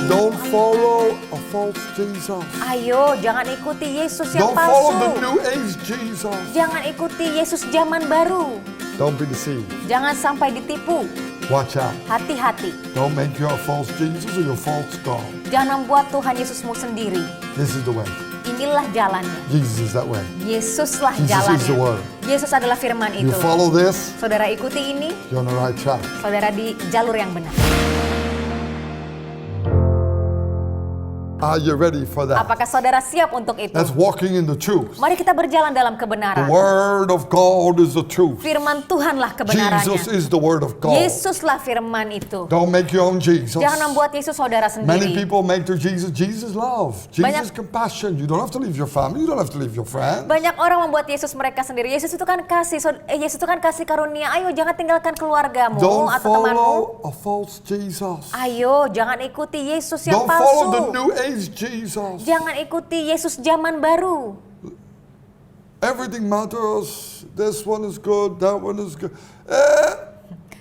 Don't follow a false Jesus. Ayo, jangan ikuti Yesus yang Don't follow the palsu. new age Jesus. Jangan ikuti Yesus zaman baru. Don't be deceived. Jangan sampai ditipu. Watch out. Hati-hati. Don't make your false Jesus or your false God. Jangan membuat Tuhan Yesusmu sendiri. This is the way. Inilah jalannya. Jesus is that way. Yesuslah Jesus is the jalannya. word. Yesus adalah firman You itu. follow this, Saudara ikuti ini, you're on the right track. saudara di jalur yang benar. Are you ready for that? Apakah saudara siap untuk itu? That's walking in the truth. Mari kita berjalan dalam The kebenaran. word of God is the truth. Firman Tuhanlah Jesus kebenarannya. is the word of God. Yesuslah firman itu. Don't make your own Jesus. Jangan membuat Yesus saudara Many sendiri. people make their Jesus. Jesus love. Jesus Banyak- compassion. You don't have to leave your family. You don't have to leave your friends. Banyak orang membuat Yesus mereka sendiri. Yesus itu kan kasih, Yesus itu kan kasih karunia. Ayo jangan tinggalkan keluargamu Don't atau temanmu. follow a false Jesus. Ayo jangan ikuti Yesus yang Don't follow the palsu. new age Jesus. Jangan ikuti Yesus zaman baru. Everything matters. This one is good. That one is good.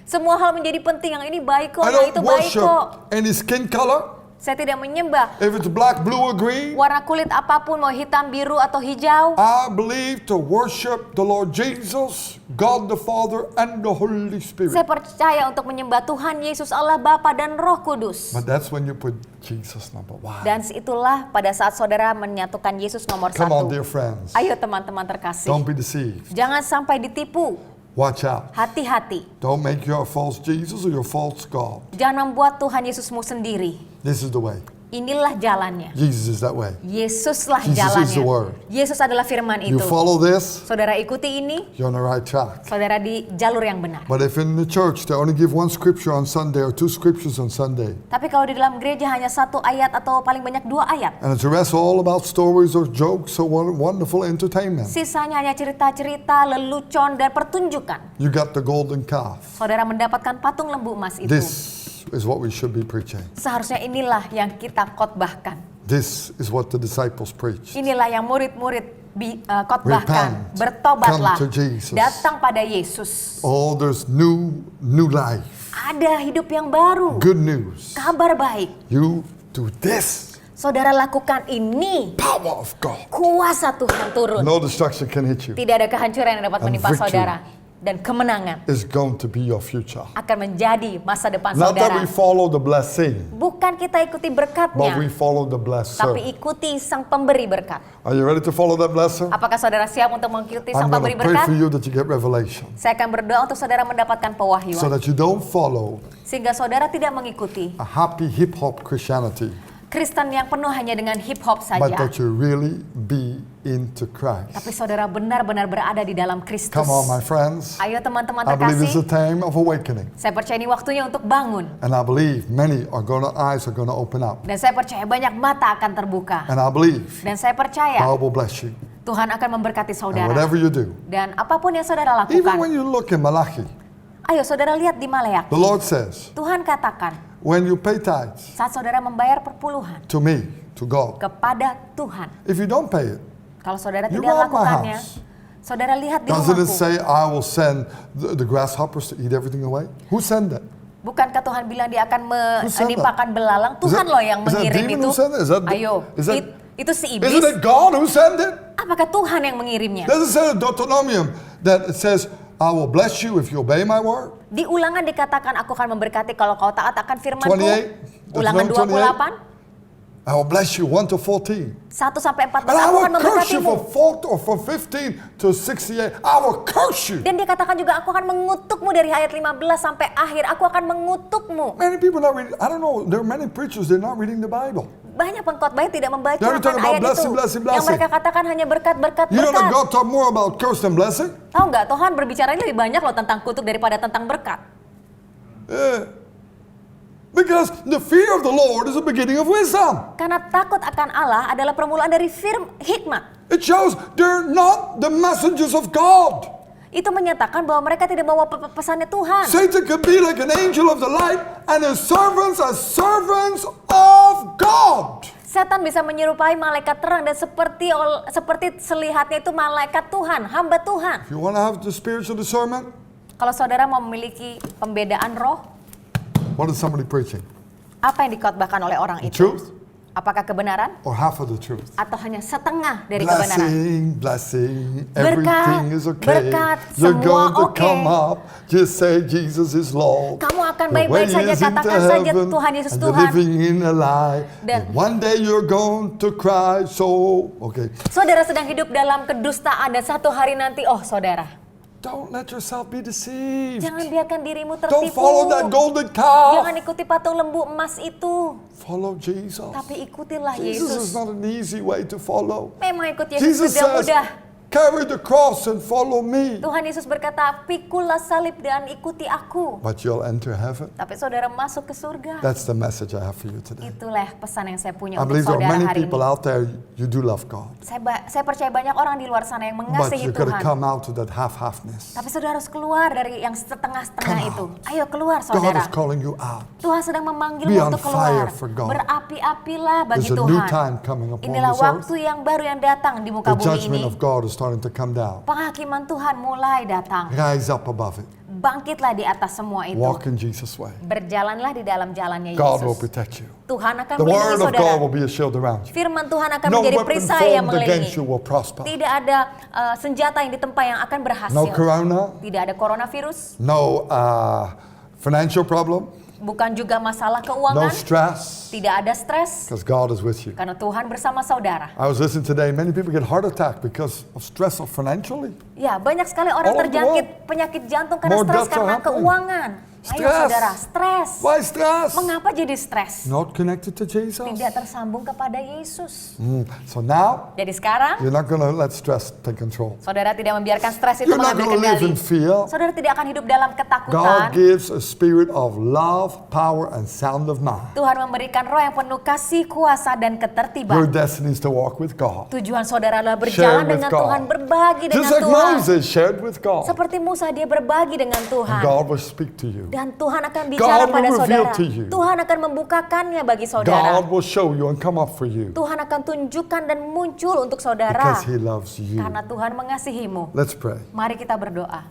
Semua hal menjadi penting. Yang ini baik kok, I yang itu don't baik worship kok. any skin color. Saya tidak menyembah If it's black, blue, or green. warna kulit apapun, mau hitam, biru, atau hijau. I believe to worship the Lord Jesus, God the Father, and the Holy Spirit. Saya percaya untuk menyembah Tuhan Yesus Allah Bapa dan Roh Kudus. But that's when you put Jesus number one. Dan itulah pada saat saudara menyatukan Yesus nomor Come on, satu. dear friends. Ayo teman-teman terkasih. Don't be deceived. Jangan sampai ditipu. Watch out. Hati-hati. Don't make your false Jesus or your false God. Jangan membuat Tuhan Yesusmu sendiri. This is the way. Inilah jalannya. Jesus is that way. Yesuslah Jesus is jalannya. the word. Yesus adalah firman You itu. follow this, Saudara ikuti ini, you're on the right track. saudara di jalur yang benar. But if in the church they only give one scripture on Sunday or two scriptures on Sunday, Tapi kalau di dalam gereja hanya satu ayat atau paling banyak 2 ayat. and the rest all about stories or jokes or wonderful entertainment, Sisanya hanya cerita-cerita, lelucon, dan pertunjukan. you got the golden calf. Saudara mendapatkan patung lembu emas itu. This is what we should be preaching. Seharusnya inilah yang kita khotbahkan. This is what the disciples preached. Inilah yang murid-murid khotbahkan. Repent. Bertobatlah. Come to Jesus. Datang pada Yesus. Oh, there's new life. Ada hidup yang baru. Good news. Kabar baik. You do this. Saudara lakukan ini. Power of God. Kuasa Tuhan turun. No destruction can hit you. Tidak ada kehancuran yang dapat And menimpa victory. saudara. Dan kemenangan It's going to be your future. akan menjadi masa depan Not that saudara. we follow the blessing, Bukan kita ikuti but we berkatnya, follow the blesser. tapi ikuti sang pemberi berkat. Are you ready to follow that blesser? Apakah saudara siap untuk mengikuti sang I'm pemberi going to pray berkat? for you that you get revelation. Saya akan berdoa untuk saudara mendapatkan So pewahyuan. that you don't follow Sehingga saudara tidak mengikuti a happy hip hop Christianity, Kristen yang penuh hanya dengan hip hop but saja. that you really be into Christ. Tapi saudara benar-benar berada di dalam Kristus. Come on, my friends. Ayo teman-teman I believe it's a terkasih. time of awakening. Saya percaya ini waktunya untuk bangun. And I believe many eyes are going to open up. Dan saya percaya banyak mata akan terbuka. And I believe Dan saya percaya God will bless you. Tuhan akan memberkati And saudara. whatever you do, Dan apapun yang saudara even lakukan. when you look in Malachi, Ayo saudara lihat di Maleakhi. the Lord says, Tuhan katakan when you pay tithes saat saudara membayar perpuluhan to me, to God, kepada Tuhan. if you don't pay it, Kalau saudara You tidak go out my lakukannya, house. saudara lihat di doesn't it rumahku. say I will send the grasshoppers to eat everything away? Who sent that? Bukankah Tuhan bilang dia akan Who said that? menimpakan belalang? Is Tuhan that- loh yang is that mengirim demon itu. who sent it? Is that- Ayo, is that- itu si Isn't iblis. it God who sent it? Apakah Tuhan yang mengirimnya? Doesn't it say in Deuteronomium that it says, I will bless you if you obey my word? Di ulangan dikatakan aku akan memberkati kalau kau taat akan firmanku. 28. Ulangan Deuteronomy 28, I will bless you 1 to 14. 1 sampai 14 And I aku will akan curse you memberkatimu. from 4 or from 15 to 68. I will curse you. Dan dia katakan juga aku akan mengutukmu dari ayat 15 sampai akhir. Aku akan mengutukmu. Many people not reading. I don't know. There are many preachers. They're not reading the Bible. Banyak pengkhotbah yang tidak membaca They're talking about ayat itu. blessing, blessing, blessing. Yang mereka katakan hanya berkat, berkat, You know that berkat. God talk more about curse than blessing? Tahu nggak, Tuhan berbicara lebih banyak loh tentang kutuk daripada tentang berkat. Yeah. Because the fear of the Lord is the beginning of wisdom. Karena takut akan Allah adalah permulaan dari hikmat. It shows they're not the messengers of God. Itu menyatakan bahwa mereka tidak bawa pesannya Tuhan. Satan can be like an angel of the light, and his servants are servants of God. Setan bisa menyerupai malaikat terang dan seperti selihatnya itu malaikat Tuhan, hamba Tuhan. If you want to have the spiritual discernment, Kalau saudara mau memiliki pembedaan roh, what is somebody preaching? Apa yang dikhotbahkan oleh orang The itu? truth Apakah kebenaran or half of the truth? atau hanya setengah dari kebenaran? Blessing, Berkat, everything is okay. berkat, You're semua going to oke. come up, just say Jesus is Lord. Kamu akan Your baik-baik way saja, is into katakan saja heaven, Tuhan Yesus and you're Tuhan. living in a lie. Dan- And one day you're going to cry, so okay. Saudara sedang hidup dalam kedustaan dan satu hari nanti, oh saudara, Don't let yourself be deceived. jangan biarkan dirimu Don't tertipu. follow that golden calf. Jangan ikuti patung lembu emas itu, Follow Jesus. tapi ikutilah Jesus is Yesus. not an easy way to follow. Memang ikut Yesus Jesus tidak says, mudah. carry the cross and follow me. Tuhan Yesus berkata, pikullah salib dan ikuti aku. But you'll enter heaven. Tapi saudara masuk ke surga. That's the message I have for you today. Itulah pesan yang saya punya I untuk believe there are saudara many hari people ini. out there, you do love God. Saya percaya banyak orang di luar sana yang But mengasihi you've got to Tuhan. come out of that half-halfness. Tapi saudara harus keluar dari yang setengah-setengah Come itu. out. Ayo keluar God saudara. is calling you out. Tuhan sedang memanggilmu Be on untuk keluar. fire for God. Berapi-apilah bagi There's a new Tuhan. time coming upon Inilah this earth. waktu yang baru yang datang di muka The bumi judgment ini. of God is starting to come down. Penghakiman Tuhan mulai datang. Rise up above it. Bangkitlah di atas semua itu. Walk in Jesus' way. Berjalanlah di dalam jalannya God will Yesus. protect you. Tuhan akan The melindungi word of saudara. God will be a shield around you. Firman Tuhan akan No menjadi weapon perisai yang formed against mengelilingi. you will prosper. Tidak ada senjata yang ditempa yang akan berhasil. No corona, Tidak ada coronavirus, no financial problem, bukan juga masalah no keuangan, stress, tidak ada stres, because God is with you. karena Tuhan bersama saudara. I was listening today, many people get heart attack because of stress of financially. Ya, banyak sekali orang All over the terjangkit penyakit jantung karena More stres deaths are karena happening. keuangan. Ayo Stress. saudara, stres. Why stress? Mengapa jadi stres? Not connected to Jesus. Tidak tersambung kepada Yesus. So now, Jadi sekarang, you're not going to let stress take control. saudara tidak membiarkan stres itu You're not mengambil going to live kendali. in fear. Saudara tidak akan hidup dalam God ketakutan. gives a spirit of love, power, and sound of mind. Tuhan memberikan roh yang penuh kasih, kuasa, dan Your ketertiban. destiny is to walk with God. Tujuan saudara adalah Share berjalan with dengan God. Tuhan, berbagi dengan Just like Tuhan. Moses shared with God. Seperti Musa, dia berbagi dengan Tuhan. God will speak to you. Dan Tuhan akan bicara God pada will reveal saudara. to you. Tuhan akan membukakannya bagi saudara. God will show you and come up for you Tuhan akan tunjukkan dan muncul untuk saudara. because He loves you. Karena Tuhan mengasihimu. Let's pray. Mari kita berdoa.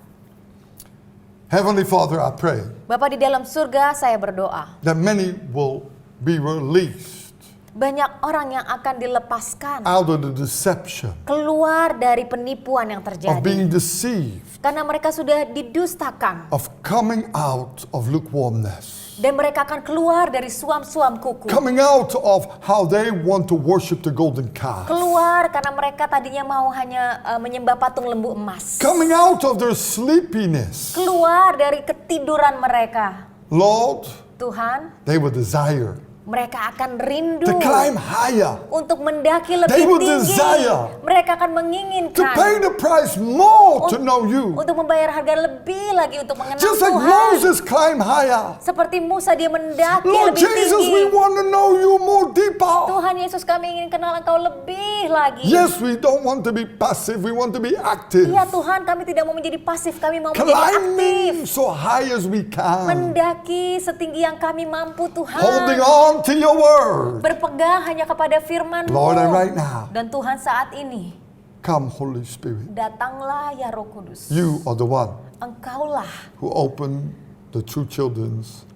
Heavenly Father, I pray Bapa di dalam surga, saya berdoa. that many will be released Banyak orang yang akan dilepaskan. out of the deception Keluar dari penipuan yang of terjadi. being deceived, Karena mereka sudah didustakan. of coming out of lukewarmness, Dan mereka akan keluar dari suam-suam kuku. coming out of how they want to worship the golden calf, Keluar karena mereka tadinya mau hanya menyembah patung lembu emas. coming out of their sleepiness. Keluar dari ketiduran mereka. Lord, Tuhan, they will desire mereka akan rindu to climb higher, untuk mendaki They lebih will tinggi. desire Mereka akan to menginginkan pay the price more to know you. untuk membayar harga lebih lagi untuk mengenal Just like Tuhan. Moses climbed higher. Seperti Musa, dia mendaki Lord lebih Jesus, tinggi. we want to know you more deeper. Tuhan Yesus, kami ingin kenal Engkau lebih lagi. Yes, we don't want to be passive, we want to be active. Iya Tuhan, kami tidak mau menjadi pasif, kami mau menjadi Climbing aktif. so high as we can. Mendaki setinggi yang kami mampu Tuhan. Holding on to your word. Berpegang hanya kepada firman-Mu. Lord, and right now, Dan Tuhan saat ini, come Holy Spirit. datanglah ya Roh Kudus. You are the one Engkaulah who opened the true children's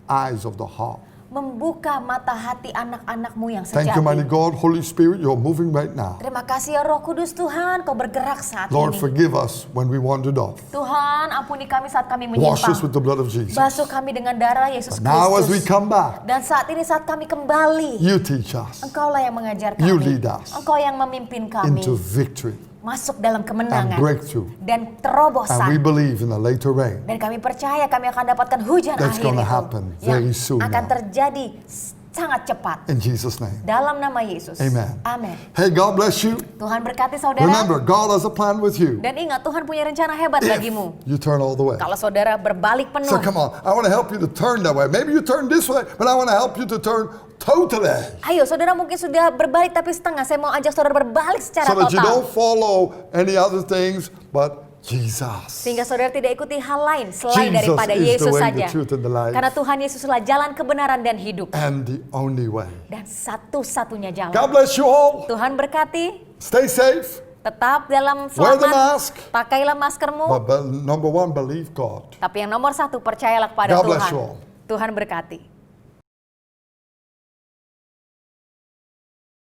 eyes of the heart. membuka mata hati anak-anak-Mu yang Thank you, mighty sejati. God. Holy Spirit, you're moving right now. Terima kasih ya Roh Kudus Tuhan, Kau bergerak saat Lord, ini. forgive us when we wandered off. Tuhan, ampuni kami saat kami Wash us with menyimpang. the blood of Jesus. Basuh kami dengan darah Yesus Now as we Kristus. come back, Dan saat ini saat kami kembali, you teach us Engkaulah yang mengajar You kami. lead us Engkau yang memimpin kami into victory masuk dalam and kemenangan breakthrough. dan And we terobosan. believe in the later rain. Dan kami percaya kami akan dapatkan hujan That's akhir gonna itu happen yang very soon akan now. terjadi sangat cepat In Jesus' name. dalam nama Yesus. Amen. Amin. Hey, God bless you. Tuhan berkati saudara. Remember, God has a plan with you. Dan ingat, Tuhan punya rencana hebat bagimu. You turn all the way. Kalau saudara berbalik penuh. So come on, I want to help you to turn that way. Maybe you turn this way, but I want to help you to turn totally. Ayo, saudara mungkin sudah berbalik tapi setengah. Saya mau ajak saudara berbalik secara So that you total. don't follow any other things but Jesus. Sehingga saudara tidak ikuti hal lain selain Jesus daripada is the Yesus way, the saja. truth, and the life. Karena Tuhan Yesuslah jalan kebenaran dan hidup. And the only way. Dan satu-satunya jalan. God bless you all. Tuhan berkati. Stay safe. Tetap dalam Wear the selamat. mask. Pakailah maskermu. But number one, believe God. Tapi yang nomor satu, percayalah kepada God bless Tuhan. you all. Tuhan berkati.